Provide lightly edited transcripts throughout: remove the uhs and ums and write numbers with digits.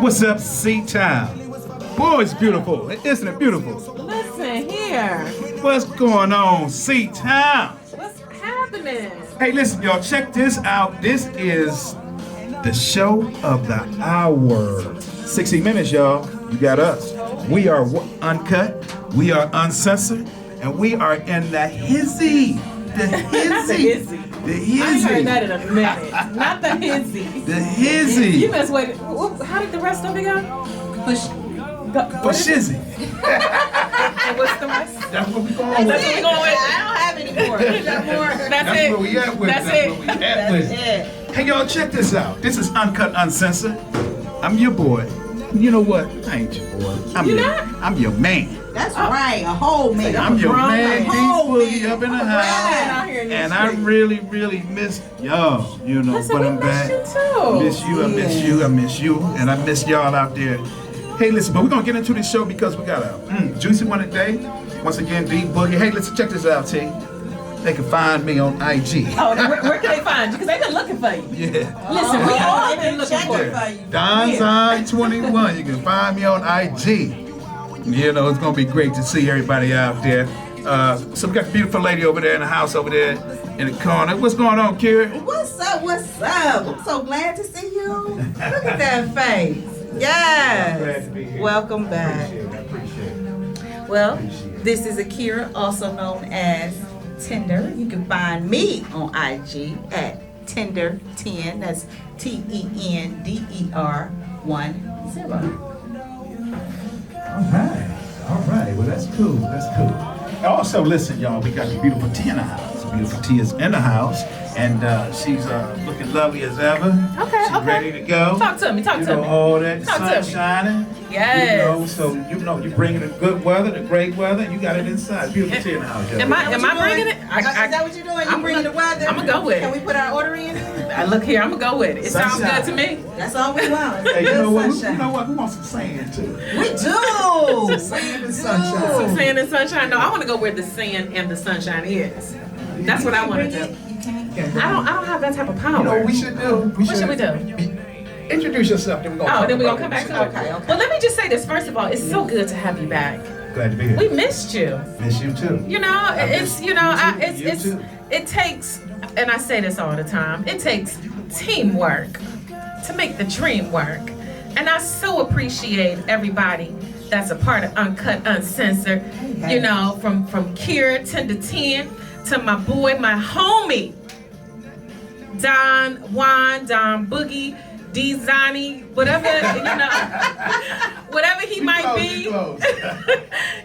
What's up, C-Town? Boy, it's beautiful. Isn't it beautiful? Listen here. What's going on, C-Town? What's happening? Hey, listen, y'all, check this out. This is the show of the hour. 60 minutes, y'all. You got us. We are uncut. We are uncensored. And we are in the hizzy. The hizzy. The hizzy. I ain't heard that in a minute. Not the hizzy. The hizzy. You must wait. How did the rest of it go? Shizzy. And what's the rest? That's what we going That's with. what we going with. I don't have any more. That's it. Where we at with That's it. it. Where we at with it. Hey, y'all, check this out. This is Uncut Uncensored. I'm your boy. You know what? I ain't your boy. I'm your man. That's right, a whole man. I'm your man, D Boogie up in the house. Right. And I really, really miss y'all. You know, Listen, but we I'm back. miss you too. Miss you, I miss you, I miss you. And I miss y'all out there. Hey, listen, but we're going to get into this show because we got a juicy one today. Once again, D Boogie. Hey, listen, check this out, T. They can find me on IG. Oh, where can they find you? Because they've been looking for you. Yeah. Listen, we all been looking for you. Donzon21. You can find me on IG. You know, it's going to be great to see everybody out there. So we got the beautiful lady over there in the house over there in the corner. What's going on, Kira? What's up? What's up? I'm so glad to see you. Look at that face. Yes. Glad to be here. Welcome back. Appreciate it. Well, this is Akira, also known as Tinder. You can find me on IG at Tinder10. That's TENDER10. All right. Well, that's cool. That's cool. Also, listen, y'all, we got the beautiful T in the house. Beautiful T is in the house, and she's looking lovely as ever. Okay, she's okay. ready to go. Talk to me. Talk to me. All that Talk to sun me. shining. Yes. You know, so you're bringing the good weather, the great weather. You got it inside. Beautiful T in the house. Y'all. Am I bringing it? Is that what you're doing? You bringing the weather? I'm gonna go with it. Can we put our order in? Look here, I'm gonna go with it. It sounds good to me. That's all we want. Hey, you know what? Sunshine. You know what? We want some sand too. We do. Sand and sunshine. Some sand and sunshine. No, I want to go where the sand and the sunshine is. That's what I want to do. I don't have that type of power. You know what we should do? What should we do? Introduce yourself. Then we're gonna. Oh, then we're gonna come back to it. Okay. Well, let me just say this. First of all, it's so good to have you back. Glad to be here. We missed you. Miss you too. You know, it takes, and I say this all the time. It takes teamwork to make the dream work, and I so appreciate everybody that's a part of Uncut Uncensored. You know, from Kira 10 to 10 to my boy, my homie, Don Boogie, D Zani, whatever, you know, whatever he might be.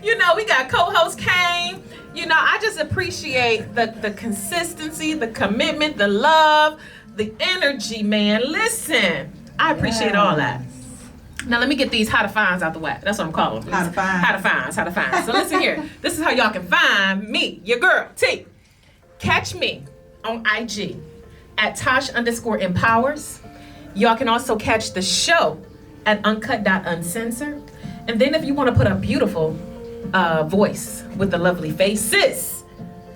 You know, we got co-host Kane. You know, I just appreciate the consistency, the commitment, the love, the energy, man. Listen, I appreciate all that. Now let me get these how to finds out the way. That's what I'm calling them. How to find. How to find. So listen here. This is how y'all can find me, your girl, T. Catch me on IG at Tosh_empowers. Y'all can also catch the show at Uncut.Uncensored. And then if you want to put a beautiful voice with the lovely faces,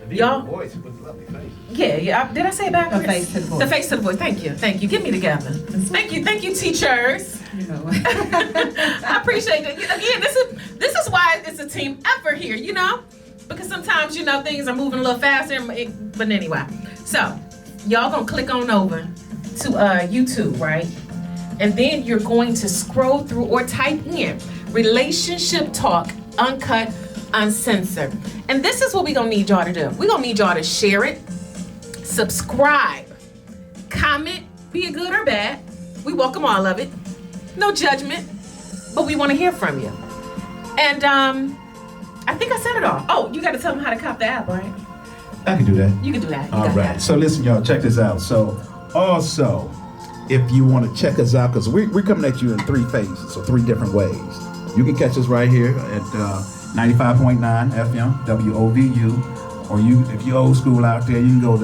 y'all. Voice with lovely face. Yeah. Did I say it backwards? The face to the voice. The face to the voice. Thank you. Get me together. Thank you, teachers. You know. I appreciate it. Again, this is why it's a team effort here. You know, because sometimes things are moving a little faster. But anyway, so y'all gonna click on over to YouTube, right? And then you're going to scroll through or type in Relationship Talk Uncut Uncensored. And this is what we're gonna need y'all to do. We're gonna need y'all to share it, subscribe, comment, be it good or bad. We welcome all of it. No judgment, but we want to hear from you. And I think I said it all. Oh, you got to tell them how to cop the app, right? I can do that. You can do that. All right. So listen, y'all, check this out. So also, if you want to check us out, because we're coming at you in three phases, so three different ways. You can catch us right here at 95.9 FM, WOVU, or if you're old school out there, you can go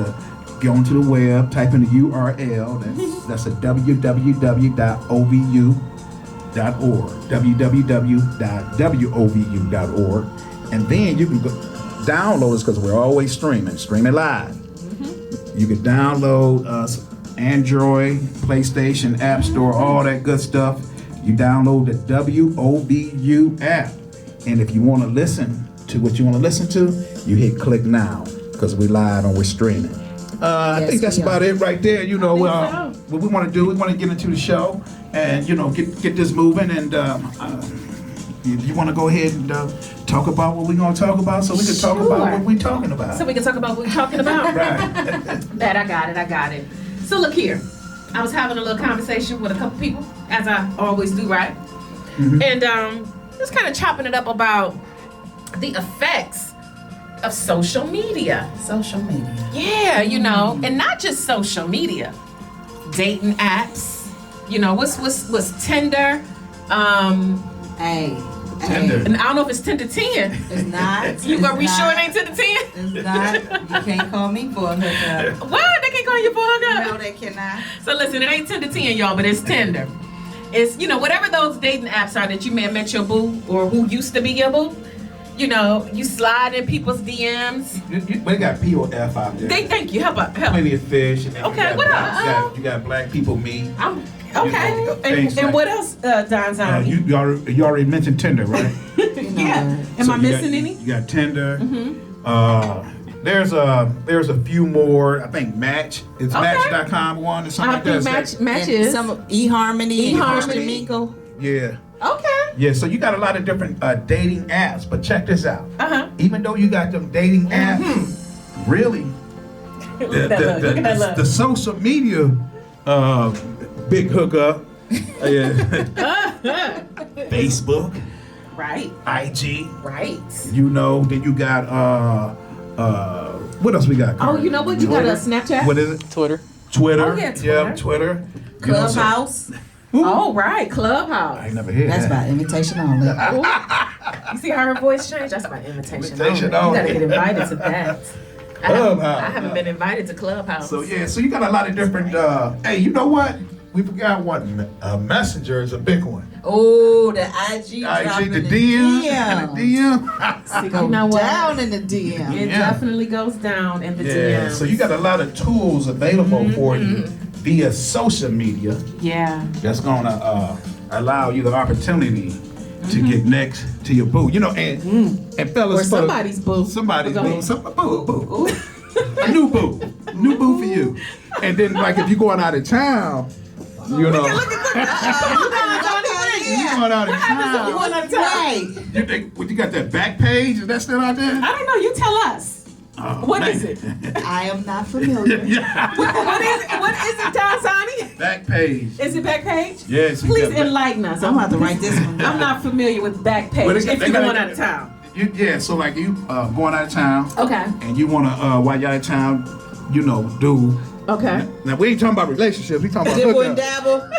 onto the web, type in the URL. That's at www.ovu.org, www.wovu.org, and then you can go download us because we're always streaming live. Mm-hmm. You can download us Android, PlayStation, App Store, all that good stuff. You download the WOVU app. And if you want to listen to what you want to listen to, you hit click now because we're live and we're streaming. I think that's about it right there. You know, what we want to do, we want to get into the show and, you know, get this moving. And you want to go ahead and talk about what we're going to talk about so we can talk about what we're talking about. So we can talk about what we're talking about? Right. That I got it. So look here. I was having a little conversation with a couple people, as I always do, right? Mm-hmm. And just kind of chopping it up about the effects of social media. Social media. Yeah, you know, and not just social media. Dating apps. You know, what's Tinder? Tinder. And I don't know if it's Tinder 10. It's not. Are we sure it ain't Tinder 10? It's not. You can't call me for a hookup. What? They can't call you for a hookup? No, they cannot. So listen, it ain't Tinder 10, y'all, but it's Tinder. It's, you know, whatever those dating apps are that you may have met your boo or who used to be your boo. You know, you slide in people's DMs. We got POF out there. They thank you. Help. Plenty of fish. And Okay, what else? You got black people meet. Okay. You know, and what else, Don Zani? You already mentioned Tinder, right? Yeah. Am I missing any? You got Tinder. Mm-hmm. There's a few more. I think Match. It's Match.com one or something like that. Match is some eHarmony. eHarmony. Yeah. Okay. Yeah, so you got a lot of different dating apps, but check this out. Even though you got them dating apps, really, the social media big hookup, Facebook, right, IG, right. You know, then you got what else we got? Oh, you know what? You got a Snapchat. What is it? Twitter. Oh yeah, Twitter. Yeah, Twitter. Clubhouse. Oh right, Clubhouse. I ain't never heard That's that. by invitation only. You see how her voice changed? That's by invitation only. You only. gotta get invited to that. I haven't been invited to Clubhouse. So yeah, so you got a lot of different. Hey, you know what? We forgot one. Messenger is a big one. Oh, the IG dropping the DM. See, Go you know what? down in the DM. It definitely goes down in the DM. So you got a lot of tools available for you via social media. Yeah. That's gonna allow you the opportunity to get next to your boo. You know, and fellas, Or somebody's boo. Somebody's Go boo. ahead. Boo. A new boo for you. And then, like, if you're going out of town, you know. Look at You going out of What happens if you town. went out of town? Right. You think you got that back page? Is that still out there? I don't know. You tell us. What man. is it? I am not familiar. What is it? What is it, Dansani? Back page. Is it Backpage? Yes. you Please got back- enlighten us. I'm about to write this one I'm down. not familiar with Backpage. Well, If they you're gotta- going out of town. So like you going out of town. Okay. And you wanna while you're out of town, you know, do. Okay. Now we ain't talking about relationships. We talking about Dibble and hookups. dabble.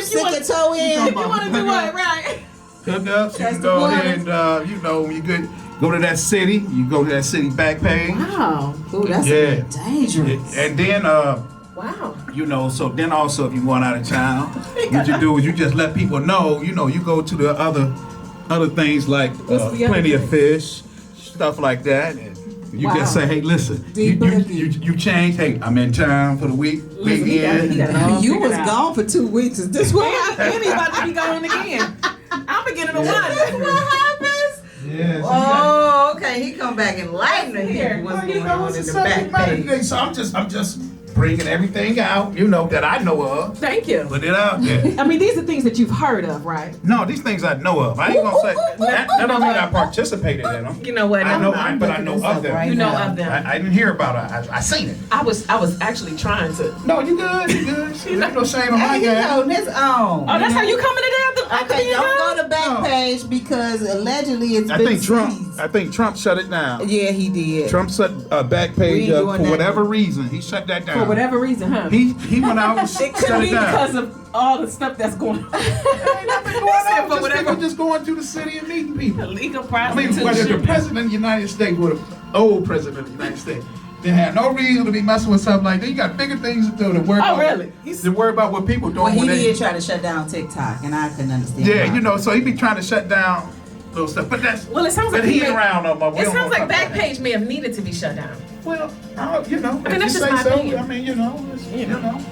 Stick your toe in. You want to do what, right? Hookups. You Test can the go water. ahead and you know when you go to that city. You go to that city back page. Wow. Ooh, that's Yeah. dangerous. And then Wow. you know, so then also if you're going out of town, what you do is you just let people know, you know, you go to the other things like What's the other plenty of thing? fish, stuff like that. And you Wow. just say, hey, listen, Deep you change. Hey, I'm in town for the Listen, he weekend. got it all You figured was out. gone for 2 weeks. Is this what happened? And he about to be going again. I'm beginning to wonder. What happens? Yeah, so Oh, okay. He come back and lighten the hear what's going on in the back page. So I'm just bringing everything out, you know, that I know of. Thank you. Put it out there. I mean, these are things that you've heard of, right? No, these things I know of. I ain't gonna say that don't mean I participated in them. You know what? I know, I'm but I looking know this of up them. right You know now. of them. I didn't hear about it. I seen it. I was actually trying to. No, you good. There's no shame on my Hey, you game. know this on. Oh, that's how you coming today? Okay, don't go to back No. page because allegedly it's I been think Trump. seized. I think Trump shut it down. Yeah, he did. Trump shut back We page ain't up doing for that. whatever reason. He shut that down. For whatever reason, huh? He went out and It could shut be it down. because of all the stuff that's going on. Ain't nothing going He said on. for Just whatever- people just going through the city and meeting people. Illegal I mean, prostitution. whether the president of the United States or the old president of the United States, they had no reason to be messing with something like that. You got bigger things to do to worry about. really? To worry about what people doing Well, he when they. did try to shut down TikTok, and I couldn't understand. Yeah, why. you know, so he be trying to shut down little stuff. But that's Well, it sounds like but he he ain't may- around no more. We It don't sounds wanna like talk about Backpage may have needed to be shut down. that. Well, you know, I mean, that's if you just say my so. opinion. I mean, you know,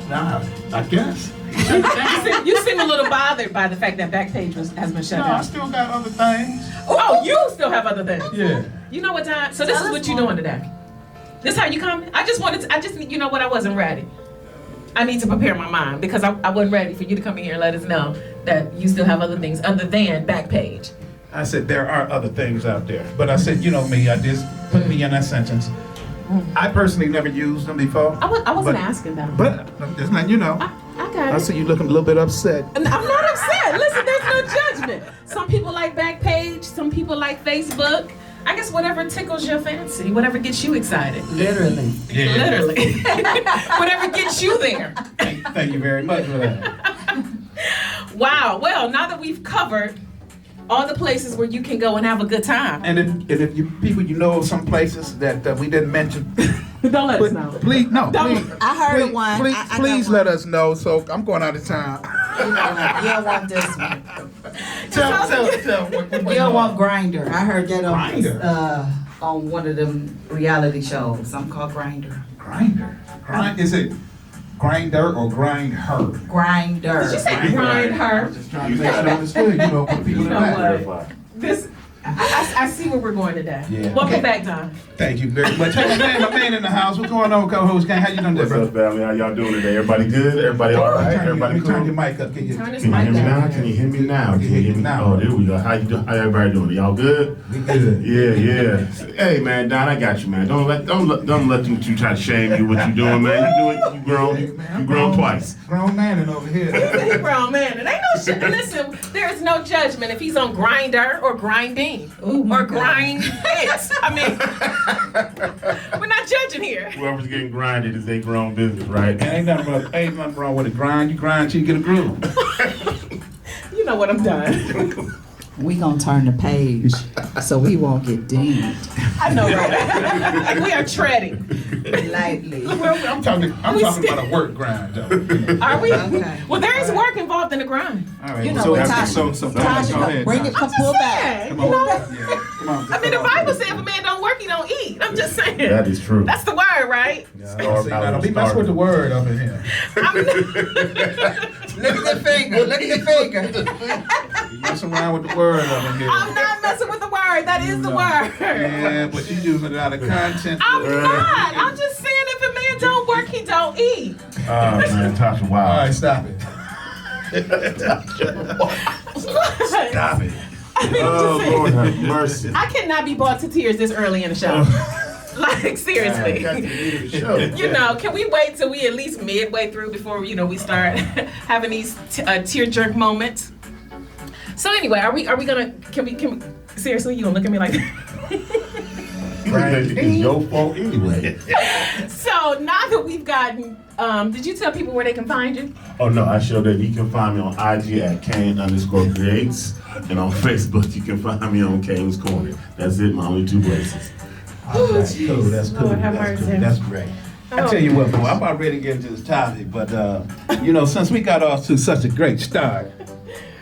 nah, I guess. You seem a little bothered by the fact that Backpage has been shut No, I down. still got other things. Oh, you still have other things. Yeah. You know what time? So this Tell is us what you more. doing today. This how you come? You know what? I wasn't ready. I need to prepare my mind because I wasn't ready for you to come in here and let us know that you still have other things other than Backpage. I said there are other things out there, but I said, you know me, I just put me in that sentence. I personally never used them before. I wasn't but- asking them. But there's not, you know. I got I it. see you looking a little bit upset. I'm not upset. Listen, there's no judgment. Some people like Backpage. Some people like Facebook. I guess whatever tickles your fancy, whatever gets you excited. Literally. Literally. Whatever gets you there. Thank you very much for that. Wow. Well, now that we've covered all the places where you can go and have a good time, And if you people you know of some places that we didn't mention, don't let us know. please Don't- I heard please, one. Please, I got please one. let us know. So I'm going out of town. You don't want this one. tell You don't want Grinder. I heard that Grindr? on one of them reality shows. Something called Grinder. Grinder. Is it grinder or grind her? Grinder. Did you say grind her? Just trying to make sure I understood. You know, put people in know that. what? This, I see where we're going today. Yeah. Welcome back, Don. Thank you very much. Hey, my man in the house. What's going on, co-host gang? How you doing, What's brother? up, family? How y'all doing today? Everybody good? Everybody all right? Everybody Let me turn your cool? mic up. Can you? Turn this Can you mic hear me now? down. Can you hear me now? Can you hear me now? Oh, there we go. How you doing? How everybody doing? Y'all good? We good. Yeah. Hey, man, Don, I got you, man. Don't let them two try to shame you. What you doing, man? You grown. You grown twice. Grown man in over here. Hey, grown man, it ain't no shit. Listen, there is no judgment if he's on Grinder or grinding or grind it. I mean, we're not judging here. Whoever's getting grinded is their grown business, right? Ain't nothing wrong with a grind. You grind till you get a groove. You know what I'm done. We gonna turn the page so we won't get dinged I know, right? Like we are treading. lightly. I'm talking about a work grind, though. You know. Are we? Okay. Well, there is work involved in the grind. All right. You know so, what, so, Tasha? so, Tasha, go ahead. bring it, Tasha. pull back. You Come on. know? Yeah. Come on. I mean, the Bible said if a man don't work, he don't eat. I'm just saying. That is true. That's the word, right? Yeah, see, now, don't be messing with the word up in here. Look at the finger. Look at the finger. You messing around with the word up in here. I'm not messing with the word. That is the word. Yeah, but you using it out of content. I'm not. I'm just saying if a man don't work, he don't eat. Oh, man, Tasha, All wow. right, stop it. Stop it. I mean, I'm Oh, just saying. Lord have mercy. I cannot be brought to tears this early in the show. Like, seriously. You know, can we wait till we at least midway through before, we start having these tear jerk moments? So anyway, are we gonna, can we, seriously, you gonna look at me like It's your fault anyway. So now that we've gotten, did you tell people where they can find you? Oh no, I showed that you can find me on IG at Kane_creates, and on Facebook you can find me on Kane's Corner. That's it, my only two places. That's cool. That's cool. Lord have That's mercy. cool. That's great. I tell you what, boy, I'm about ready to get into this topic, but since we got off to such a great start,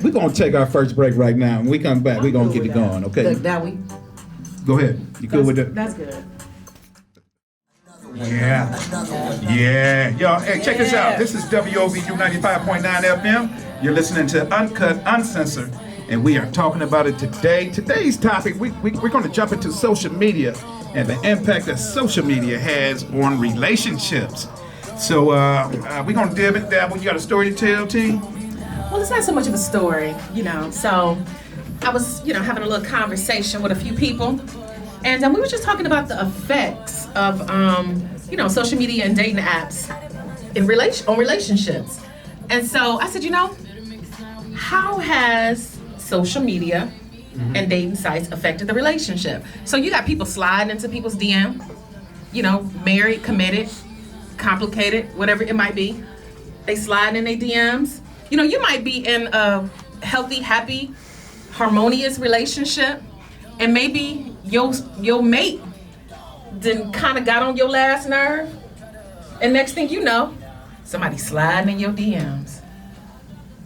we're gonna take our first break right now, and when we come back, we're gonna get it going. Okay? Look, now we. Go ahead. You good with that? That's good. Yeah. Y'all, hey, check this out. This is WOVU 95.9 FM. You're listening to Uncut Uncensored, and we are talking about it today. Today's topic, we're going to jump into social media and the impact that social media has on relationships. So we're going to dabble. You got a story to tell, T? Well, it's not so much of a story, So I was, having a little conversation with a few people, and we were just talking about the effects of, social media and dating apps on relationships. And so I said, how has social media and dating sites affected the relationship? So you got people sliding into people's DM, married, committed, complicated, whatever it might be. They slide in their DMs. You might be in a healthy, happy, harmonious relationship, and maybe your mate then kind of got on your last nerve, and next thing you know, somebody sliding in your DMs.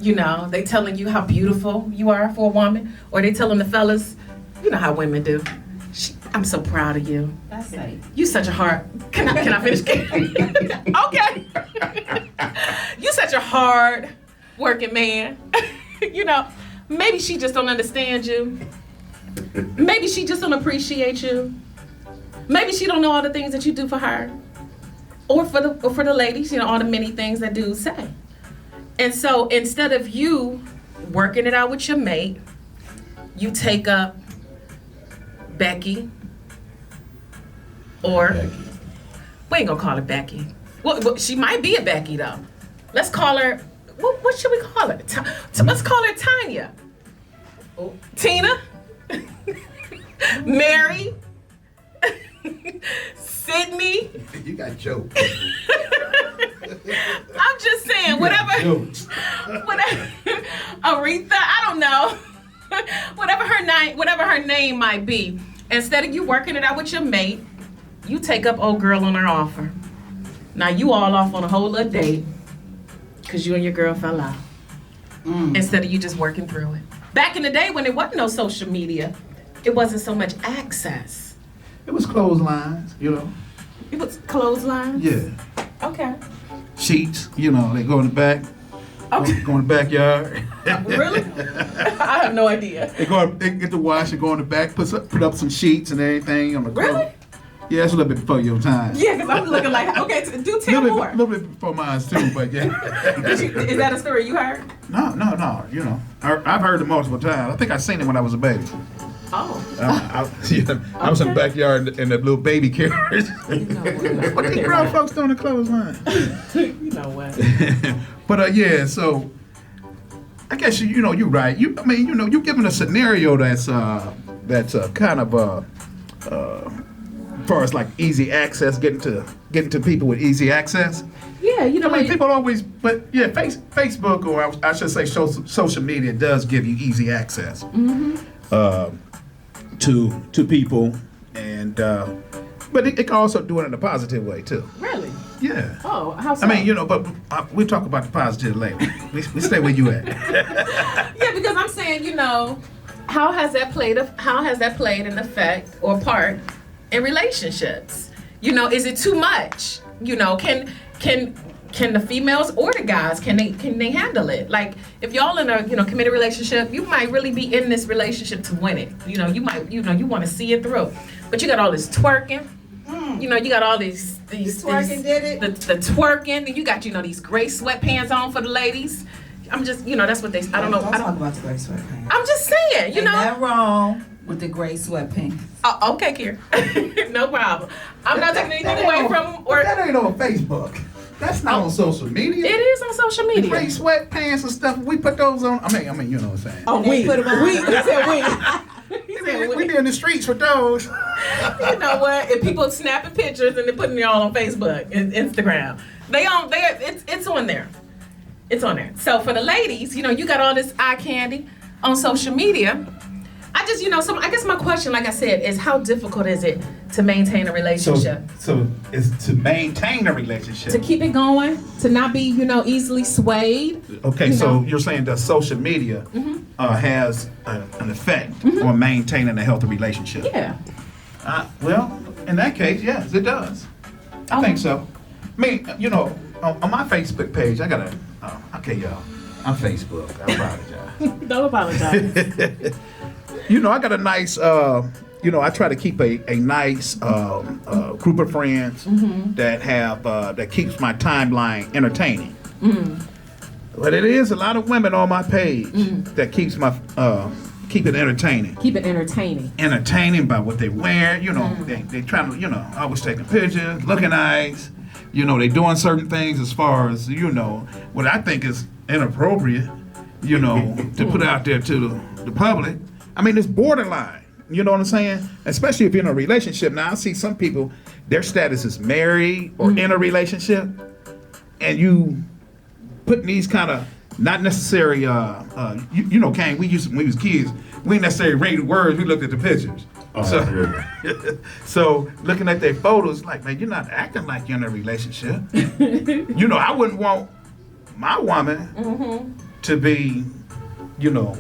You know, they telling you how beautiful you are for a woman, or they telling the fellas, you know how women do. I'm so proud of you. That's right. You such a hard. Can I finish? Okay. You such a hard working man. You know, maybe she just don't understand you. Maybe she just don't appreciate you. Maybe she don't know all the things that you do for her, or for the ladies. You know, all the many things that dudes say. And so instead of you working it out with your mate, you take up Becky, or we ain't gonna call her Becky. Well, she might be a Becky though. Let's call her. What should we call her? Let's call her Tanya. Tina, Mary, Sydney. You got jokes. I'm just saying, whatever. Aretha, I don't know. whatever her name might be. Instead of you working it out with your mate, you take up old girl on her offer. Now you all off on a whole other date because you and your girl fell out. Instead of you just working through it. Back in the day when there wasn't no social media, it wasn't so much access. It was clotheslines, you know. It was clotheslines? Yeah. Okay. Sheets, you know, they go in the back. Okay. Go in the backyard. Really? I have no idea. They get the wash and go in the back, put up some sheets and everything on the clothes. Really? Yeah, it's a little bit before your time. Yeah, because I'm looking like, okay, do tell more. A little bit before mine too, but yeah. Is that a story you heard? No, you know. I've heard it multiple times. I think I seen it when I was a baby. Oh. I was in the backyard in the little baby carriage. What these grown folks doing in the clothesline? You know what? But yeah, so I guess you're right. You're given a scenario that's kind of as far as like easy access, getting to people with easy access. Yeah, you know. I mean, people always, but yeah, Facebook, or I should say social media does give you easy access to people, and but it can also do it in a positive way too. Really? Yeah. Oh, how so? I mean, but we'll talk about the positive later. we stay where you at. Yeah, because I'm saying, how has that played an effect or part in relationships? Is it too much? Can the females or the guys can they handle it? Like if y'all in a committed relationship, you might really be in this relationship to win it. You want to see it through, but you got all this twerking. You got all these twerking did it. The twerking, and you got these gray sweatpants on for the ladies. I'm just that's what they. I don't know. Don't talk about the gray sweatpants. I'm just saying, Ain't that wrong with the gray sweatpants? Oh, okay, Kier. No problem. I'm not taking anything away from or that ain't on Facebook. That's not on social media. It is on social media. Gray sweatpants and stuff. We put those on. I mean, you know what I'm saying. Oh, we put them on. We said we. We be in the streets with those. You know what? If people snapping pictures and they're putting it all on Facebook and Instagram, it's on there. It's on there. So for the ladies, you got all this eye candy on social media. I just, I guess my question, like I said, is how difficult is it to maintain a relationship? So it's to maintain a relationship. To keep it going, to not be, easily swayed. Okay, so you're saying that social media has an effect on maintaining a healthy relationship. Yeah. Well, in that case, yes, it does. I think so. I mean, on my Facebook page, I got okay, y'all, I'm Facebook. I apologize. Don't apologize. I got a nice, I try to keep a nice group of friends that keeps my timeline entertaining. But it is a lot of women on my page that keeps my keep it entertaining. Keep it entertaining. Entertaining by what they wear. They trying to always taking pictures, looking nice. They doing certain things as far as what I think is inappropriate. To put out there to the public. I mean, it's borderline. You know what I'm saying? Especially if you're in a relationship. Now, I see some people, their status is married or in a relationship, and you putting these kind of not necessary, Kane, we used to, when we was kids, we didn't necessarily read the words, we looked at the pictures. So looking at their photos, like, man, you're not acting like you're in a relationship. I wouldn't want my woman to be, you know,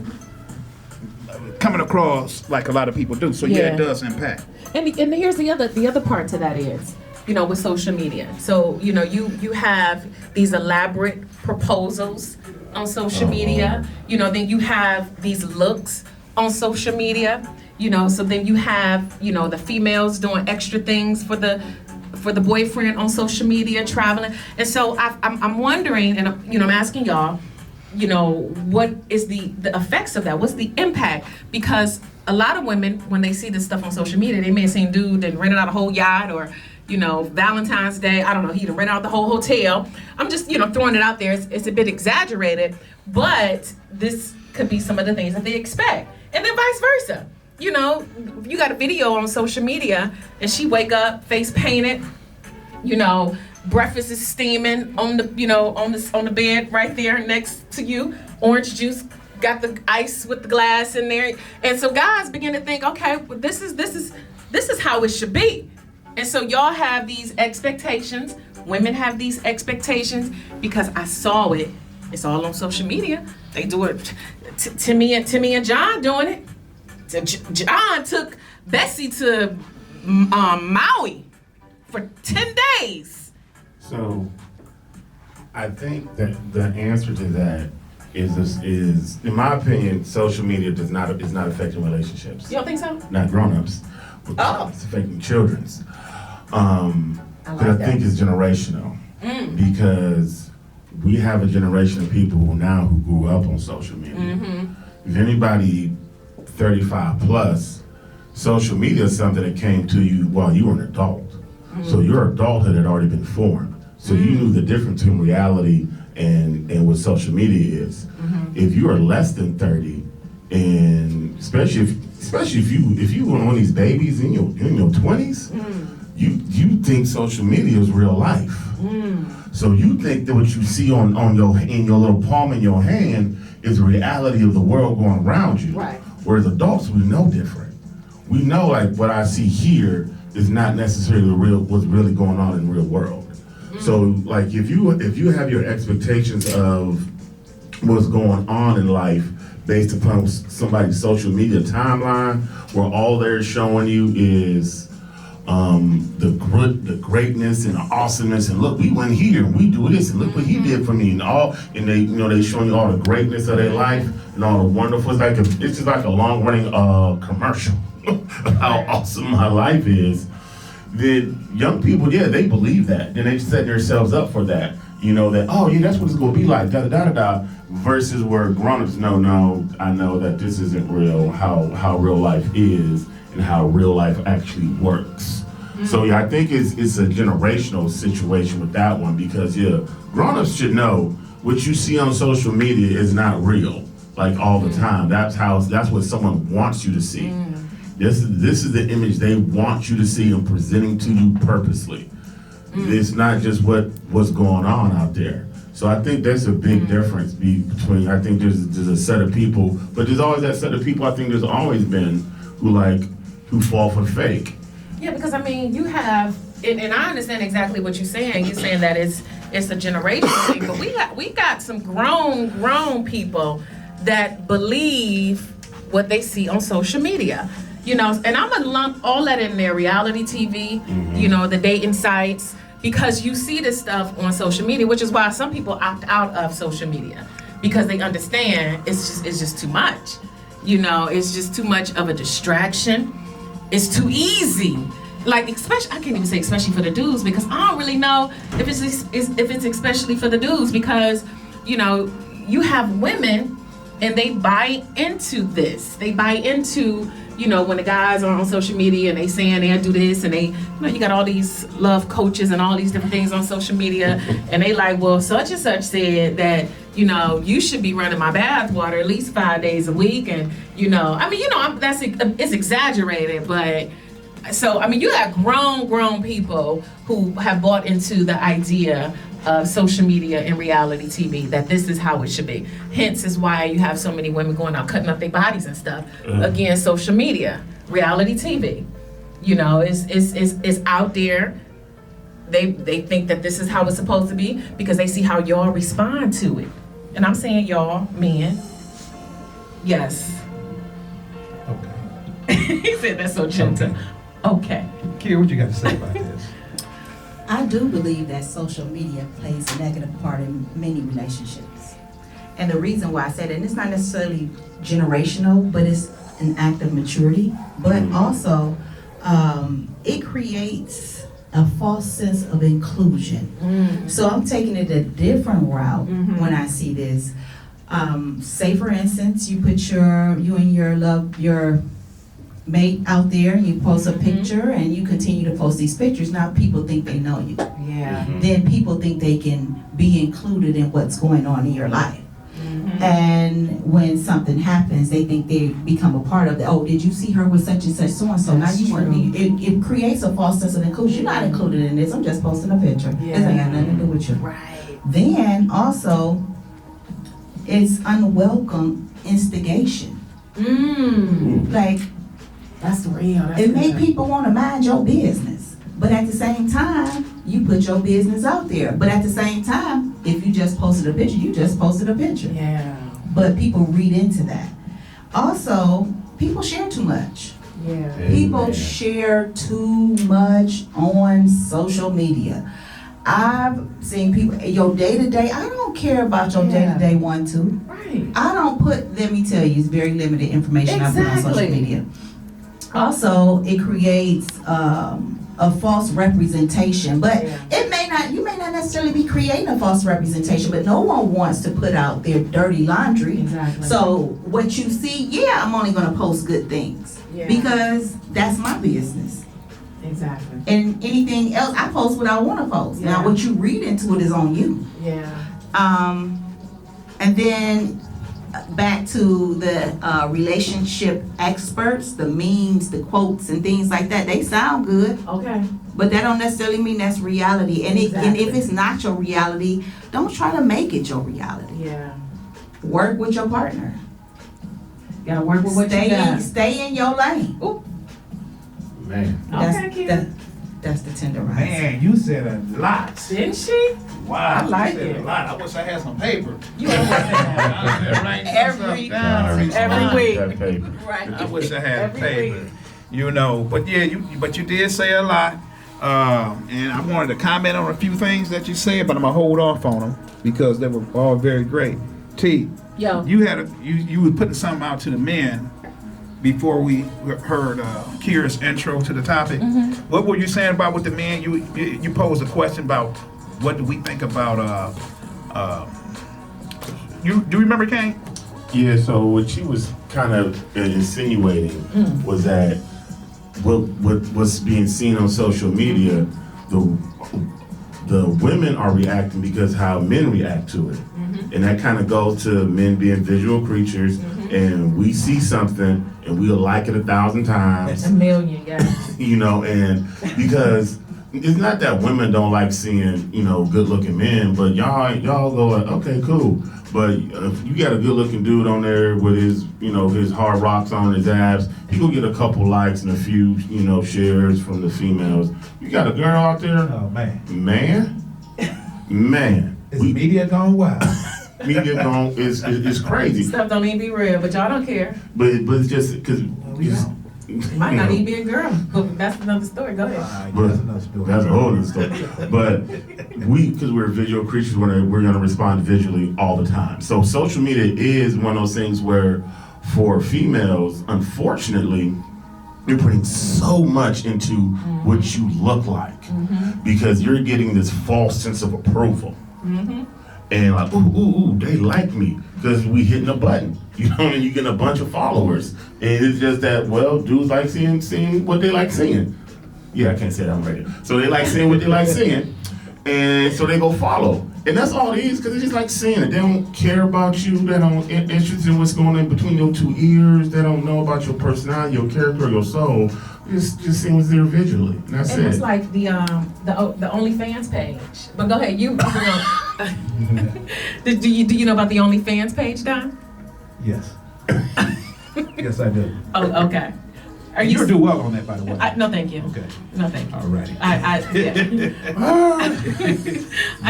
coming across like a lot of people do. So yeah, it does impact. And here's the other part to that is, you know, with social media. So, you know, you have these elaborate proposals on social media. You know, then you have these looks on social media. You know, so then you have, you know, the females doing extra things for the boyfriend on social media, traveling. And so I'm wondering, and you know, I'm asking y'all, you know, what is the effects of that? What's the impact? Because a lot of women, when they see this stuff on social media, they may have seen dude and rented out a whole yacht, or, you know, Valentine's Day, I don't know, he done rented out the whole hotel. I'm just, you know, throwing it out there. It's a bit exaggerated, but this could be some of the things that they expect. And then vice versa. You know, you got a video on social media and she wake up, face painted, you know, breakfast is steaming on the, you know, on the bed right there next to you. Orange juice, got the ice with the glass in there. And so guys begin to think, okay, well, this is how it should be. And so y'all have these expectations. Women have these expectations because I saw it. It's all on social media. They do it. Timmy and John doing it. John took Bessie to Maui for 10 days. So I think that the answer to that is in my opinion, social media is not affecting relationships. You don't think so? Not grown-ups. It's affecting children's. I think it's generational. Because we have a generation of people who grew up on social media. If anybody 35 plus, social media is something that came to you while you were an adult. So your adulthood had already been formed. So you knew the difference between reality and what social media is. If you are less than 30, and especially if you were one of these babies in your 20s, you think social media is real life. So you think that what you see in your little palm in your hand is the reality of the world going around you. Right. Whereas adults, we know different. We know like what I see here is not necessarily what's really going on in the real world. So like if you have your expectations of what's going on in life based upon somebody's social media timeline, where all they're showing you is the greatness and the awesomeness, and look, we went here and we do this, and look what he did for me, and they showing you all the greatness of their life and all the wonderful. It's just like a long running commercial how awesome my life is. Then young people, they believe that. Then they set themselves up for that. You know that, oh yeah, that's what it's gonna be like, da da da da. Versus where grown-ups no, I know that this isn't real. How real life is and how real life actually works. So yeah, I think it's a generational situation with that one, because grown-ups should know what you see on social media is not real, like all the time. That's what someone wants you to see. This is the image they want you to see and presenting to you purposely. It's not just what's going on out there. So I think that's a big difference between, I think there's a set of people, but there's always that set of people, I think there's always been, who fall for fake. Yeah, because I mean, you have, and I understand exactly what you're saying. You're saying that it's a generational thing, but we got some grown people that believe what they see on social media. You know, and I'm gonna lump all that in there, reality TV, you know, the dating sites, because you see this stuff on social media, which is why some people opt out of social media, because they understand it's just too much. You know, it's just too much of a distraction. It's too easy. Like, especially, I can't even say especially for the dudes, because I don't really know if it's especially for the dudes, because, you know, you have women and they buy into this. They buy into, you know, when the guys are on social media and they saying they'll do this, and they, you know, you got all these love coaches and all these different things on social media, and they like, well, such and such said that, you know, you should be running my bath water at least 5 days a week, and, you know, I mean, you know, it's exaggerated, but, so, I mean, you got grown people who have bought into the idea of social media and reality TV, that this is how it should be. Hence is why you have so many women going out cutting up their bodies and stuff. Again, social media, reality TV. You know, it's out there. They think that this is how it's supposed to be because they see how y'all respond to it. and I'm saying y'all, men, yes. Okay. He said that's so gentle. Okay. Kira, what you got to say about this? I do believe that social media plays a negative part in many relationships. And the reason why I said it, and it's not necessarily generational, but it's an act of maturity, but also it creates a false sense of inclusion. So I'm taking it a different route when I see this. Say for instance, you put you and your mate out there, and you post a picture and you continue to post these pictures. Now people think they know you. Yeah. Then people think they can be included in what's going on in your life. And when something happens, they think they become a part of that. Oh, did you see her with such and such so and so? Now you want me. It creates a false sense of inclusion. You're not included in this. I'm just posting a picture. This ain't got nothing to do with you. Right. Then also, it's unwelcome instigation. Like, That's real. it made people want to mind your business. But at the same time, you put your business out there. But at the same time, if you just posted a picture, you just posted a picture. Yeah. But people read into that. Also, people share too much. Yeah. People share too much on social media. I've seen people, your day-to-day, I don't care about your day-to-day 1-2. Right. I don't put, let me tell you, it's very limited information I put on social Exactly. media. Also, it creates a false representation, but you may not necessarily be creating a false representation, but no one wants to put out their dirty laundry. Exactly. So what you see, I'm only gonna post good things Yeah. because that's my business. Exactly. And anything else, I post what I wanna post. Yeah. Now, what you read into it is on you. Yeah. And then back to the relationship experts, the memes, the quotes, and things like that. They sound good, Okay. but that don't necessarily mean that's reality. And if it's not your reality, don't try to make it your reality. Yeah. Work with your partner. Gotta work with what you got. Stay in your lane. Ooh. Man. Okay, Keira. That's the tenderizer. Man, you said a lot. Didn't she? Wow, I like you said it. a lot. I wish I had some paper. You gotta work that. Every week. Right. I wish I had Every paper. week. You know, but yeah, you did say a lot. And I wanted to comment on a few things that you said, but I'm gonna hold off on them because they were all very great. T, Yo. you had you were putting something out to the men before we heard Kira's intro to the topic. What were you saying about with the men? You posed a question about what do we think about you do you remember, Kane? Yeah, so what she was kind of insinuating was that what's being seen on social media, the women are reacting because how men react to it. And that kind of goes to men being visual creatures, and we see something and we'll like it 1,000 times. A million, yes. You know, and because it's not that women don't like seeing, good looking men, but y'all go like, okay, cool. But if you got a good looking dude on there with his, his hard rocks on his abs, he gonna get a couple likes and a few, shares from the females. You got a girl out there? Oh, man. Man. Is media gone wild? Media gone, it's crazy. Stuff don't even be real, but y'all don't care. But it's just because we don't. It might not even be a girl, but that's another story. Go ahead. But That's another story. that's a whole other story. But because we're visual creatures, we're going to respond visually all the time. So social media is one of those things where, for females, unfortunately, you're putting so much into what you look like because you're getting this false sense of approval. And like, ooh, they like me because we hitting a button. You know, and you getting a bunch of followers. And it's just that, well, dudes like seeing what they like seeing. Yeah, I can't say that on radio. So they like seeing what they like seeing. And so they go follow. And that's all it is, because it's just like seeing it. They don't care about you. They don't interested in what's going on between your two ears. They don't know about your personality, your character, your soul. Just seeing what's there visually. And that's And it. it's like the OnlyFans page. But go ahead, you do you know about the OnlyFans page, Don? Yes. Yes, I do. Oh, okay. Are You'll you? do well on that, by the way. No, thank you. Okay. No, thank you. All righty. I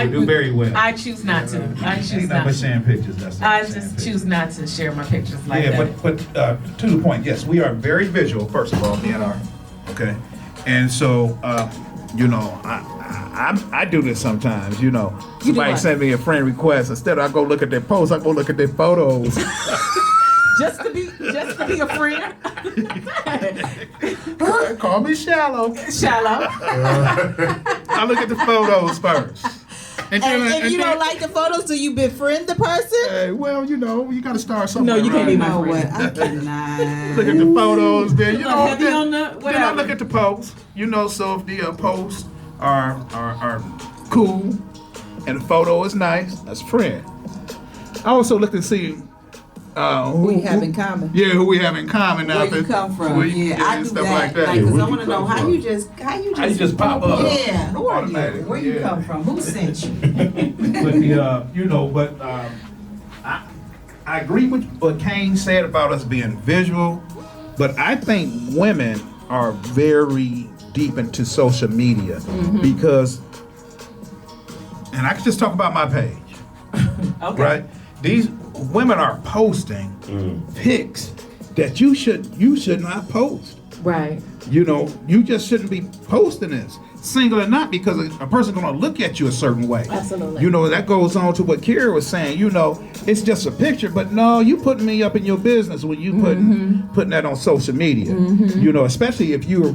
You do very well. I choose not to. I choose Ain't not. nothing but sharing pictures. That's all. I Sharing just pictures. choose not to share my pictures like Yeah, that. but to the point, yes, we are very visual, first of all, me and our, okay? And so, you know, I do this sometimes, you know. do Somebody what? send me a friend request, instead of I go look at their posts, I go look at their photos. just to be a friend. Call me shallow. Shallow. I look at the photos first. And if you don't like the photos, do you befriend the person? Well, you know, you gotta start somewhere. No, you can't be right? my You know friend. what? I cannot. Look at the photos, then you know. heavy on the Then I whatever. look at the posts, you know. So if the posts are cool and the photo is nice, that's a friend. I also look to see Who you have in common? Yeah, who we have in common now. Where you come from? Where Yeah, I and do stuff that. like that. Like, 'cause where'd I you want to know come how from? you just pop up. Yeah, who are you? Automatically, Where you yeah. come from? Who sent you? But the you know, but I agree with what Kane said about us being visual, but I think women are very deep into social media because, and I can just talk about my page, Okay. right? These women are posting pics that you should not post. Right. You know, you just shouldn't be posting this, single or not, because a person's gonna look at you a certain way. Absolutely. You know, that goes on to what Kira was saying. You know, it's just a picture, but no, you putting me up in your business when you putting that on social media. You know, especially if you're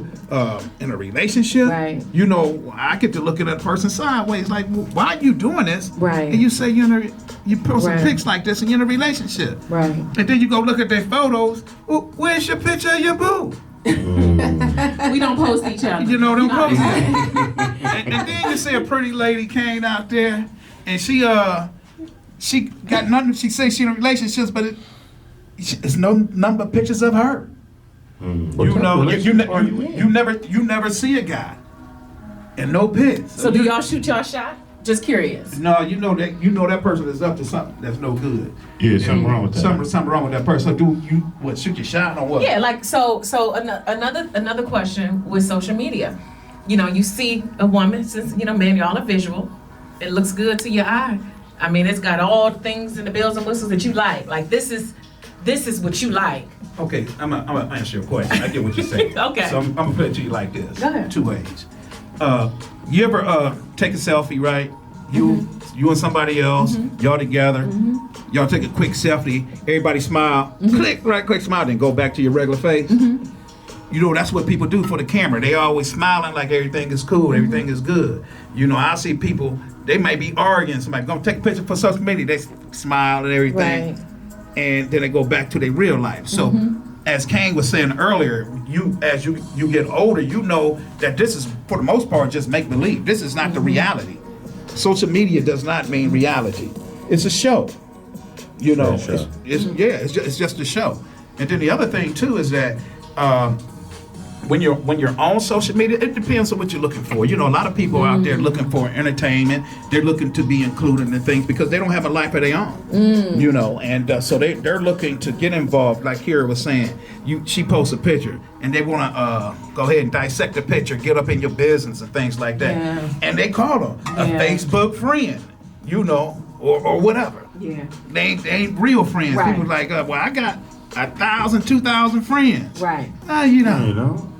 in a relationship. Right. You know, I get to look at that person sideways, like, well, why are you doing this? Right. And you say you posting Right. pics like this and you're in a relationship. Right. And then you go look at their photos. Well, where's your picture of your boo? We don't post each other. You know them what posts. I'm saying? And then you see a pretty lady came out there, and she got nothing. She says she in relationships, but it's nothing but pictures of her. You know, you never see a guy and no pics. So do y'all shoot y'all shot? Just curious. No, you know that person is up to something that's no good. Yeah, something wrong with that. Something wrong with that person. So do you shoot your shot or what? Yeah, like so another question with social media. You know, you see a woman, since man, y'all are visual. It looks good to your eye. I mean, it's got all the things and the bells and whistles that you like. Like this is what you like. Okay, I'm gonna answer your question. I get what you're saying. Okay. So I'm gonna put it to you like this. Go ahead. Two ways. You ever take a selfie, right? You and somebody else, y'all together. Y'all take a quick selfie. Everybody smile. Click, right quick smile. Then go back to your regular face. You know, that's what people do for the camera. They always smiling like everything is cool, everything is good. You know, I see people, they might be arguing. Somebody gonna take a picture for social media. They smile and everything. Right. And then they go back to their real life. So, as Kane was saying earlier, as you get older, you know that this is, for the most part, just make believe. This is not the reality. Social media does not mean reality. It's a show. You know, It's a show. it's just a show. And then the other thing too is that when you're on social media, it depends on what you're looking for. You know, a lot of people out there looking for entertainment. They're looking to be included in things because they don't have a life of their own. You know, and so they're looking to get involved. Like Kira was saying, she posts a picture and they want to go ahead and dissect the picture, get up in your business and things like that. Yeah. And they call them a Yeah. Facebook friend, you know, or whatever. Yeah. They ain't real friends. Right. People like, well, I got 1,000, 2,000 friends. Right. No, you don't. You know?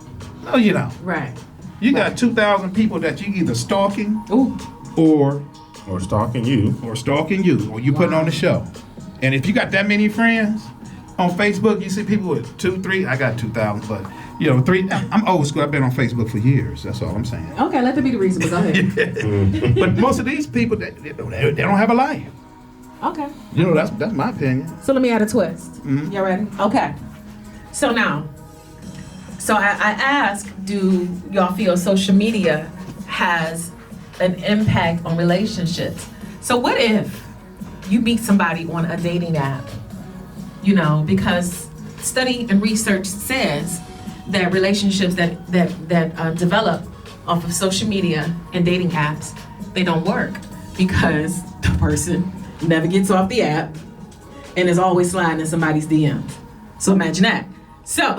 No, you don't. Right. You got 2,000 people that you either stalking Ooh. or Or stalking you. or you putting on the show. And if you got that many friends on Facebook, you see people with 2, 3. I got 2,000, but 3. I'm old school. I've been on Facebook for years. That's all I'm saying. Okay, let that be the reason, but go ahead. But most of these people, they don't have a life. Okay. You know, that's my opinion. So let me add a twist. You ready? Okay. So now, I ask, do y'all feel social media has an impact on relationships? So what if you meet somebody on a dating app? You know, because study and research says that relationships that develop off of social media and dating apps, they don't work because the person never gets off the app and is always sliding in somebody's DMs. So imagine that. So,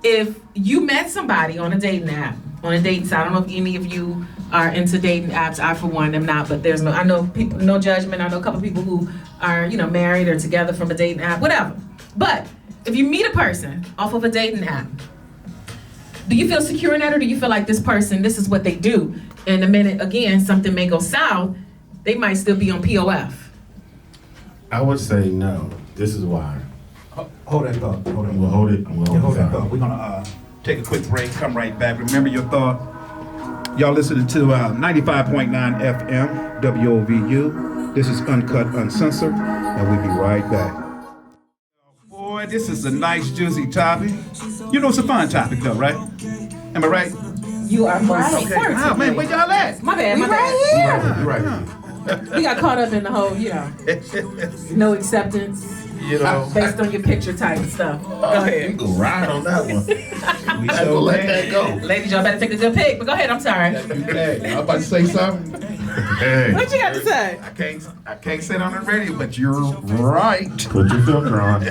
if you met somebody on a dating app, on a dating site, I don't know if any of you are into dating apps. I, for one, am not, but there's I know people, no judgment. I know a couple people who are, married or together from a dating app, whatever. But if you meet a person off of a dating app, do you feel secure in that, or do you feel like this person, this is what they do? In a minute, again, something may go south, they might still be on POF. I would say no. This is why. Hold that thought. Hold that. We'll hold it. We'll Hold that it. thought. We're gonna take a quick break. Come right back. Remember your thought. Y'all listening to 95.9 FM WOVU. This is Uncut Uncensored, and we'll be right back. Boy, this is a nice juicy topic. It's a fun topic though, right? Am I right? You are most Okay. Oh man, where y'all at? My bad, my We bad. right You're right. We got caught up in the whole, no acceptance based on your picture type and stuff. Go You ahead. can ride on that one. We I will let that go. Ladies, y'all better take a good pic, but go ahead, I'm sorry. Hey, I'm about to say something. Hey, What you got to say? I can't say it on the radio, but you're right. put your filter on.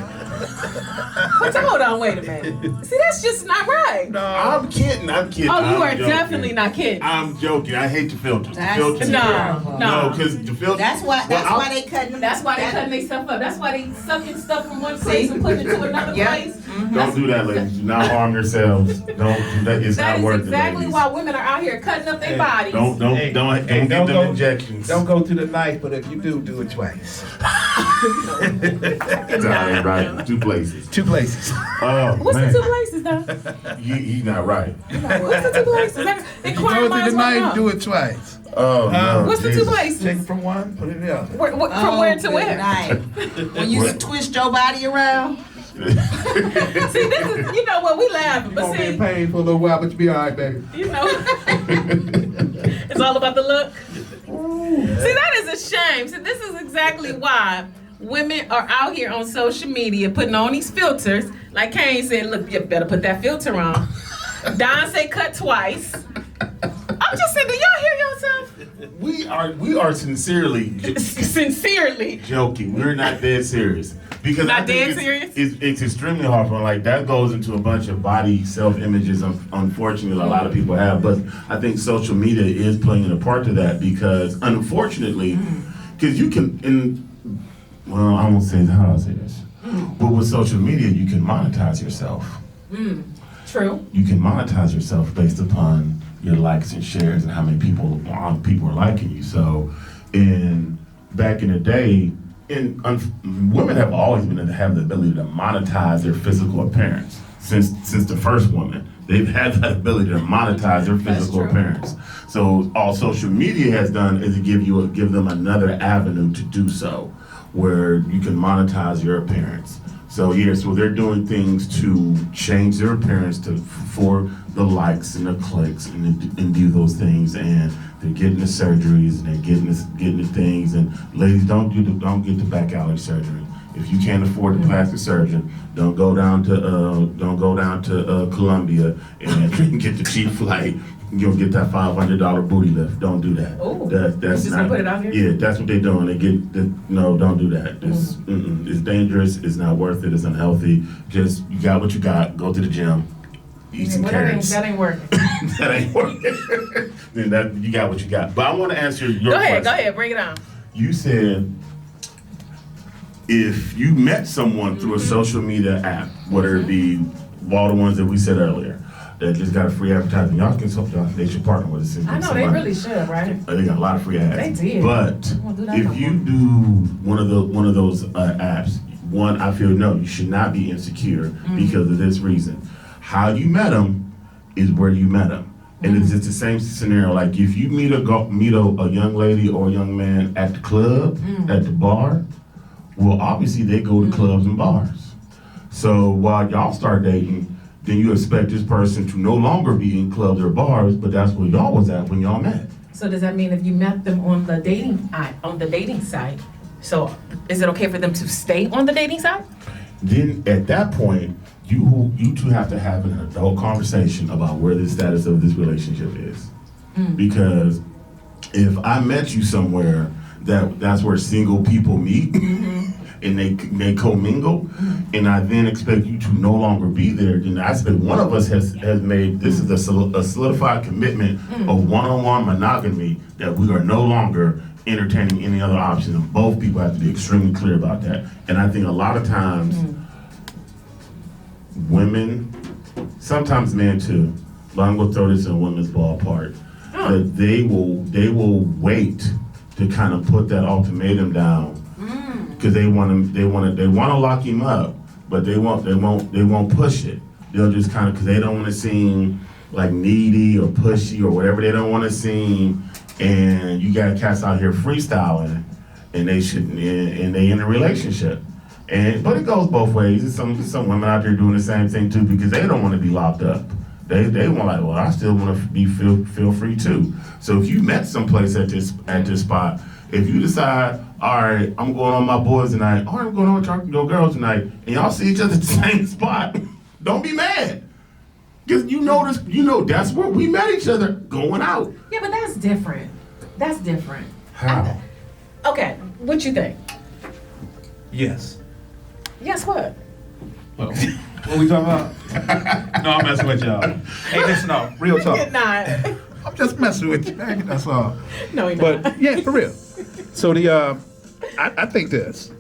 Hold on, wait a minute. See, that's just not right. I'm kidding. Oh, you I'm are joking. definitely not kidding. I'm joking. I hate the filters. The That's filters. No. No, because the filters. That's why they cutting them. That's why they cutting their stuff up. That's why they sucking stuff from one place and putting it to another Yep. place. Don't do that, ladies. Do not harm yourselves. Don't do that. It's That not is worth exactly it, ladies. why women are out here cutting up their bodies. Don't Hey, get don't them go- injections. Don't go to the knife, but if you do it twice. Nah, right. Two places. Two places. Oh What's man, the two places, though? he's not right. What's the two places? If you go to the knife, do it twice. Oh no. What's the two Jesus. places? Take it from one, put it in the other. From where to where? When you twist your body around. See, this is, what, we laughing, but Gonna be in see, pain for a little while, but you be all right, baby. it's all about the look. See, that is a shame. See, this is exactly why women are out here on social media putting on these filters. Like Kane said, look, you better put that filter on. Don say cut twice. I'm just saying, do y'all hear yourself? We are sincerely Sincerely. joking. We're not dead serious. Because Not I think dead serious? it's extremely hard for like that goes into a bunch of body self images. Unfortunately, a lot of people have, but I think social media is playing a part to that because unfortunately, because you can I won't say how do I say this, but with social media you can monetize yourself. True. You can monetize yourself based upon your likes and shares and how many people are liking you. So, back in the day, women have always have the ability to monetize their physical appearance since the first woman. They've had that ability to monetize their physical appearance. So all social media has done is to give them another avenue to do so, where you can monetize your appearance. So so they're doing things to change their appearance for the likes and the clicks and do those things, and they're getting the surgeries and they're getting the things. And ladies, don't get the back alley surgery. If you can't afford a plastic surgeon, don't go down to Colombia and get the cheap flight. You'll get that $500 booty lift. Don't do that. Ooh. That's Just not. gonna put it out here? Yeah, that's what they're doing. No, don't do that. It's dangerous. It's not worth it. It's unhealthy. Just you got what you got. Go to the gym. Eat some carrots. That ain't working. That ain't working. Then you got what you got. But I want to answer your question. Go ahead, bring it on. You said if you met someone through a social media app, whether it be all the ones that we said earlier, that just got a free advertising, y'all they should partner with us. I know they really should, right? They got a lot of free ads. They did. But won't do that no if you more. do one of those apps, I feel no, you should not be insecure because of this reason. How you met them is where you met them. And it's just the same scenario. Like if you meet a young lady or a young man at the club, at the bar, well, obviously they go to clubs and bars. So while y'all start dating, then you expect this person to no longer be in clubs or bars, but that's where y'all was at when y'all met. So does that mean if you met them on the dating site, so is it okay for them to stay on the dating site? Then at that point, you two have to have an adult conversation about where the status of this relationship is. Because if I met you somewhere that's where single people meet, and they commingle, and I then expect you to no longer be there, then I expect one of us has made, this is a solidified commitment of one-on-one monogamy, that we are no longer entertaining any other options, and both people have to be extremely clear about that. And I think a lot of times, women, sometimes men too, but I'm gonna throw this in women's ballpark, that they will wait to kind of put that ultimatum down, because they want to lock him up, but they won't push it. They'll just kind of, because they don't want to seem like needy or pushy or whatever they don't want to seem. And you got cats out here freestyling, and they shouldn't, and they in a relationship. But it goes both ways. There's some women out there doing the same thing too, because they don't want to be locked up. They want, like, well, I still want to be feel free too. So if you met someplace at this spot, if you decide, all right, I'm going on my boys tonight, or I'm going on with your girls tonight, and y'all see each other at the same spot, don't be mad. Because you know that's where we met each other, going out. Yeah, but that's different. That's different. How? Okay, what you think? Yes. Yes, what? Well, what we talking about? No, I'm messing with y'all. Hey, listen, no, real talk. Not. I'm just messing with you, man. That's all. No, you're not. But yeah, for real. So I think this.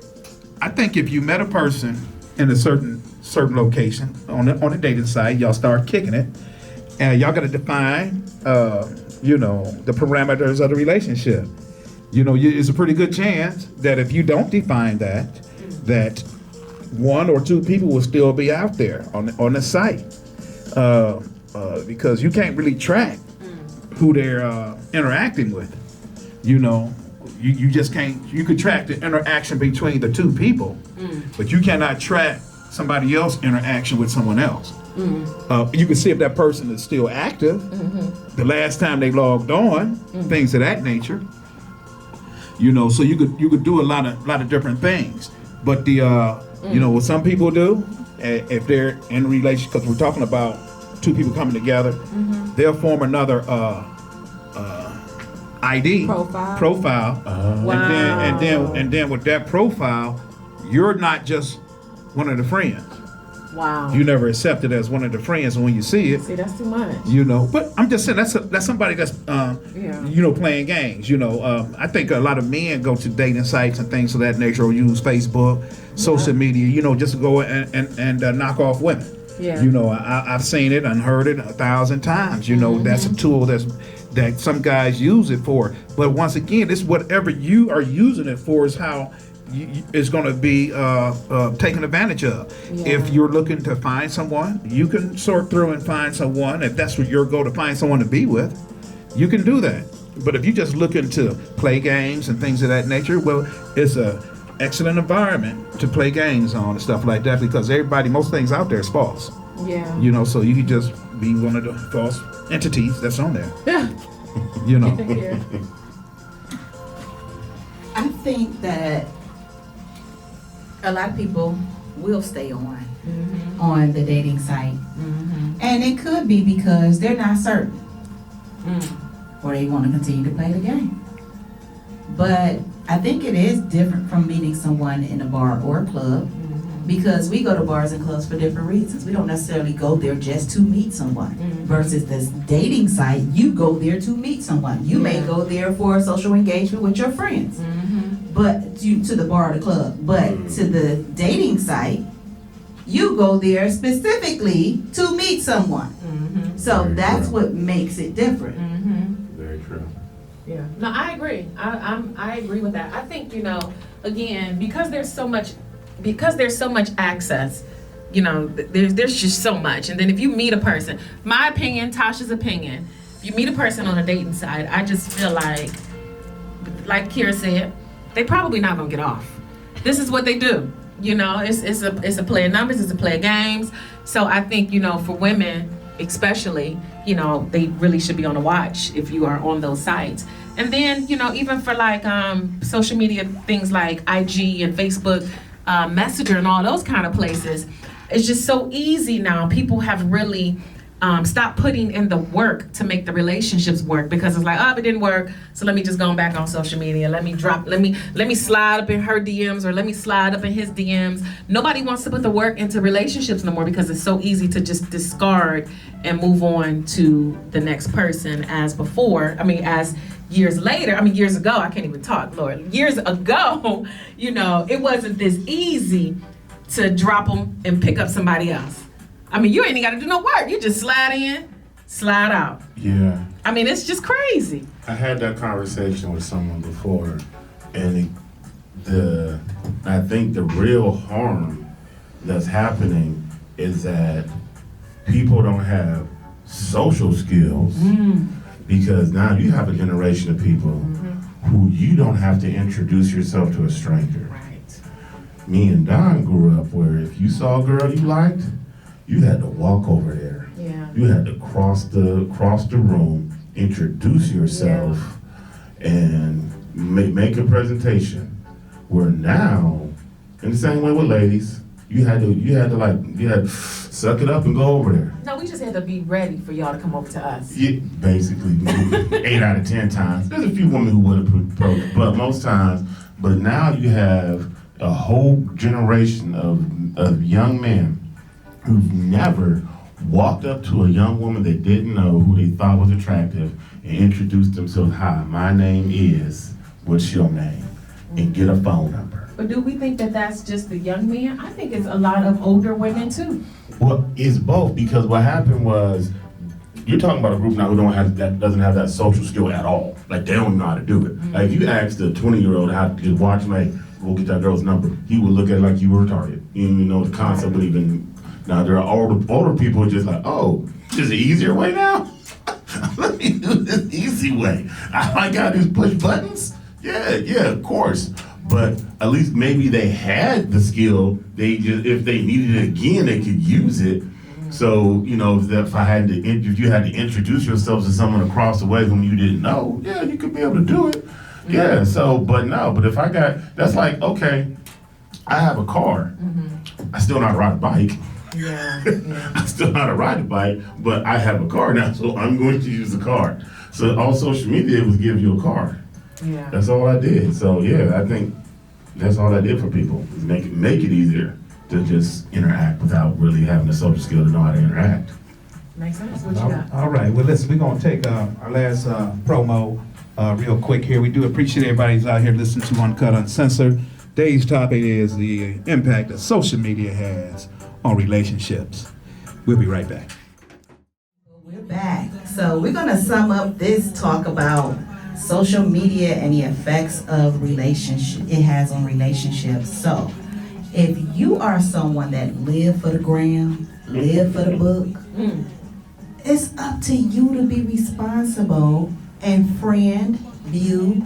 I think if you met a person in a certain location on a dating site, y'all start kicking it, and y'all got to define, the parameters of the relationship. It's a pretty good chance that if you don't define that one or two people will still be out there on the site, because you can't really track who they're interacting with. You just can't. You could track the interaction between the two people, but you cannot track somebody else's interaction with someone else. You can see if that person is still active, the last time they logged on, things of that nature. So you could do a lot of different things. But what some people do, if they're in a relationship, because we're talking about two people coming together, they'll form another ID profile, and then with that profile, you're not just one of the friends. Wow. You never accept it as one of the friends, and when you see it, See, that's too much. But I'm just saying that's somebody that's playing games. I think a lot of men go to dating sites and things of that nature, or use Facebook, social media, just to go and knock off women. Yeah. I've seen it and heard it 1,000 times. That's a tool that some guys use it for. But once again, it's whatever you are using it for is how is going to be taken advantage of. Yeah. If you're looking to find someone, you can sort through and find someone. If that's what your goal, to find someone to be with, you can do that. But if you're just looking to play games and things of that nature, well, it's a excellent environment to play games on and stuff like that, because most things out there is false. Yeah. So you could just be one of the false entities that's on there. Yeah. Yeah. I think that a lot of people will stay on the dating site. And it could be because they're not certain. Or they want to continue to play the game. But I think it is different from meeting someone in a bar or a club, because we go to bars and clubs for different reasons. We don't necessarily go there just to meet someone. Versus this dating site, you go there to meet someone. You may go there for social engagement with your friends. But to the bar or the club. But to the dating site, you go there specifically to meet someone. So that's what makes it different. Very true. Yeah. No, I agree. I agree with that. I think, again, because there's so much access, there's just so much. And then if you meet a person, my opinion, Tasha's opinion, if you meet a person on a dating site, I just feel like Kira said, they probably not gonna get off. This is what they do. It's a play of numbers, it's a play of games. So I think, for women especially, they really should be on the watch if you are on those sites. And then, even for social media things like IG and Facebook, Messenger and all those kind of places, it's just so easy now. People have really Stop putting in the work to make the relationships work, because it's like, oh, it didn't work, so let me just go back on social media. Let me slide up in her DMs, or let me slide up in his DMs. Nobody wants to put the work into relationships no more, because it's so easy to just discard and move on to the next person as before. As years ago, I can't even talk, Lord. Years ago, it wasn't this easy to drop them and pick up somebody else. You ain't got to do no work. You just slide in, slide out. Yeah. It's just crazy. I had that conversation with someone before, and I think the real harm that's happening is that people don't have social skills, because now you have a generation of people who you don't have to introduce yourself to a stranger. Right. Me and Don grew up where if you saw a girl you liked, you had to walk over there. Yeah. You had to cross the room, introduce yourself, and make a presentation. Where now, in the same way with ladies, you had to suck it up and go over there. No, we just had to be ready for y'all to come over to us. Yeah, basically, 8 out of 10 times. There's a few women who would have approached, but most times. But now you have a whole generation of young men who've never walked up to a young woman they didn't know, who they thought was attractive, and introduced themselves. Hi, my name is, what's your name? And get a phone number. But do we think that that's just the young men? I think it's a lot of older women too. Well, it's both, because what happened was, you're talking about a group now who doesn't have that social skill at all. Like, they don't know how to do it. Like, if you asked a 20-year-old how to just watch, go get that girl's number, he would look at it like you were retarded. You didn't even know the concept would even. Now, there are older people who are just like, oh, there's an easier way now? Let me do this easy way. I gotta just push buttons? Yeah, of course. But at least maybe they had the skill. If they needed it again, they could use it. So, if you had to introduce yourself to someone across the way whom you didn't know, yeah, you could be able to do it. Yeah, but if that's like, okay, I have a car. I still know how to ride a bike. Yeah. I still know how to ride a bike, but I have a car now, so I'm going to use the car. So all social media was give you a car. Yeah. That's all I did. So yeah, I think that's all I did for people. Is make it easier to just interact without really having the social skill to know how to interact. Makes sense. What you got? All right. Well, listen, we're going to take our last promo real quick here. We do appreciate everybody's out here listening to Uncut Uncensored. Today's topic is the impact that social media has on relationships. We'll be right back. We're back. So we're going to sum up this talk about social media and the effects of it has on relationships. So if you are someone that live for the gram, live for the book, it's up to you to be responsible and friend, view,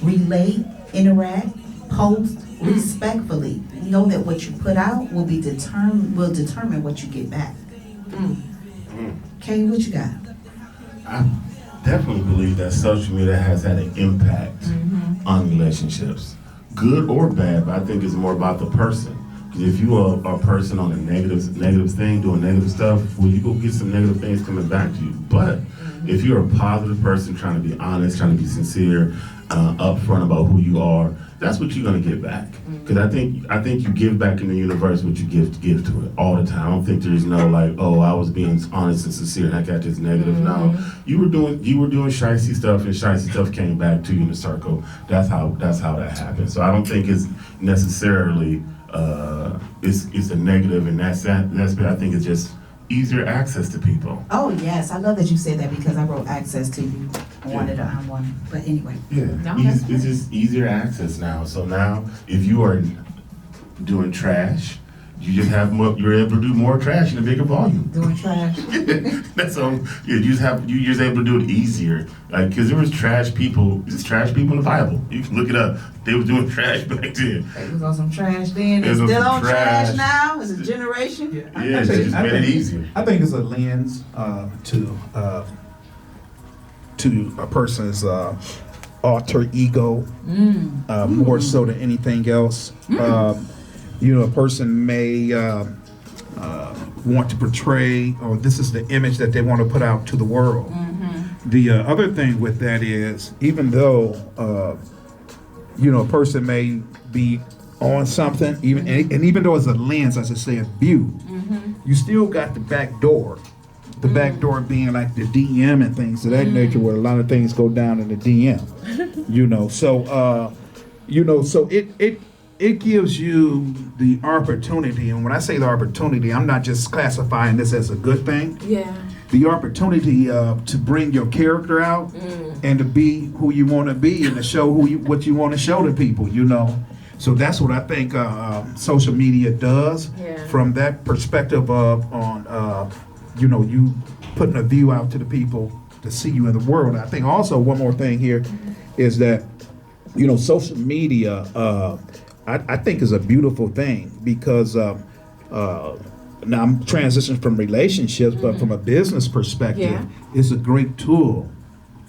relate, interact, post respectfully. Know that what you put out will determine what you get back. Kay, what you got? I definitely believe that social media has had an impact on relationships, good or bad. But I think it's more about the person. Because if you are a person on a negative thing, doing negative stuff, well, you go get some negative things coming back to you. But if you're a positive person, trying to be honest, trying to be sincere, upfront about who you are, that's what you're gonna get back. Because I think you give back in the universe what you give to it all the time. I don't think there's no like, oh, I was being honest and sincere and I got this negative. No, you were doing shicey stuff and shicey stuff came back to you in a circle. That's how that happened. So I don't think it's necessarily it's a negative in that sense. I think it's just easier access to people. Oh yes, I love that you said that because I wrote access to you. I wanted to one, but anyway. Yeah, it's just easier access now. So now, if you are doing trash, you just have you're able to do more trash in a bigger volume. Doing trash. That's all. Yeah, you're just able to do it easier. Like, because there was trash people. There's trash people in the Bible. You can look it up. They were doing trash back then. They was on some trash then. It's still on trash now. It's a generation. Yeah, they just made it easier. I think it's a lens to a person's alter ego, more so than anything else. A person may want to portray, or this is the image that they want to put out to the world. The other thing with that is, even though a person may be on something, and even though it's a lens, as I say, a view, you still got the back door. The back door being like the DM and things of that nature, where a lot of things go down in the DM. So it gives you the opportunity, and when I say the opportunity, I'm not just classifying this as a good thing. Yeah. The opportunity to bring your character out and to be who you want to be and to show what you want to show to people. So that's what I think social media does. Yeah. From that perspective of you putting a view out to the people to see you in the world. I think also one more thing here is that social media I think is a beautiful thing, because now I'm transitioning from relationships, but from a business perspective, it's a great tool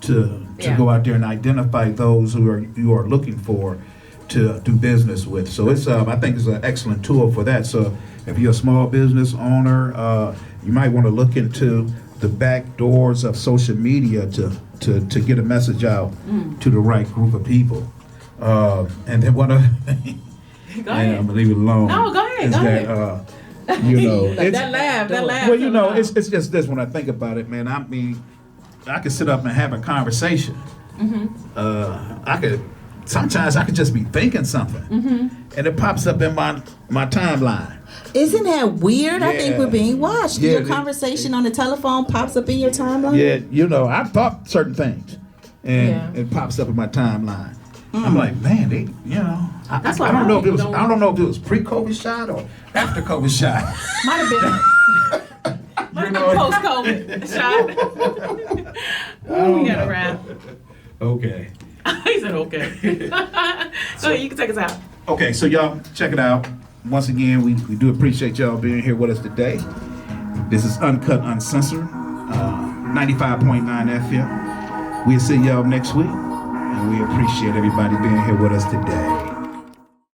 to go out there and identify those who are looking for to do business with. So it's I think it's an excellent tool for that. So if you're a small business owner, you might want to look into the back doors of social media to get a message out to the right group of people. And then one other thing, Go ahead. I'm gonna leave it alone. No, go ahead. Is Go that ahead. That laugh. well, it's just this. When I think about it, man, I mean, I could sit up and have a conversation. Sometimes I could just be thinking something, and it pops up in my timeline. Isn't that weird? I think Yeah. we're being watched. Yeah, Your conversation on the telephone pops up in your timeline. Yeah, I've thought certain things, and it pops up in my timeline. I'm like, man, That's I why don't know if it was. don't- I don't know if it was pre-COVID shot or after COVID shot. Might have been post-COVID shot. Ooh, we gotta wrap. Okay. He said okay. So you can take us out. Okay, so y'all check it out. Once again, we do appreciate y'all being here with us today. This is Uncut Uncensored, 95.9 FM. We'll see y'all next week, and we appreciate everybody being here with us today.